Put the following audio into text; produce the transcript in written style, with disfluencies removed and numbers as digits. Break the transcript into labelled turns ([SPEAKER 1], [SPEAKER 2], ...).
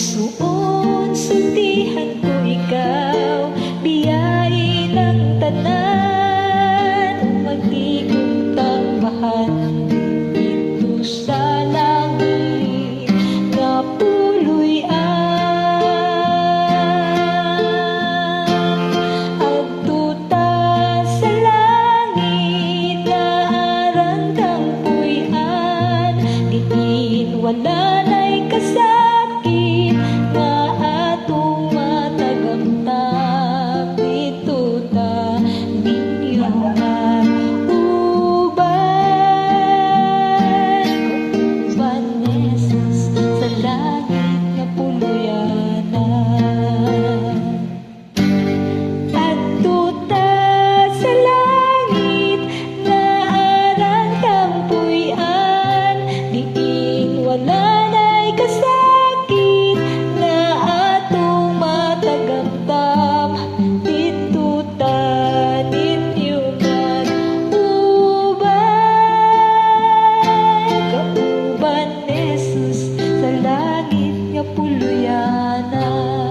[SPEAKER 1] Igsuon, sultihan ko ikaw, biyahe ng tanan, magtigong tambahan dito sa langit nga puloy agtuta sa langit na aran kang puy-an, diin wala na'y kasakit nga atong matagamtap dito ta ninyo at uban Jesus sa langit nga puluyanan. Agtuta sa langit na aran kang puy-an, diin wala na'y kasakit nga atong matagamtam dito ta ninyo man uban Jesus sa langit nga puluyanan.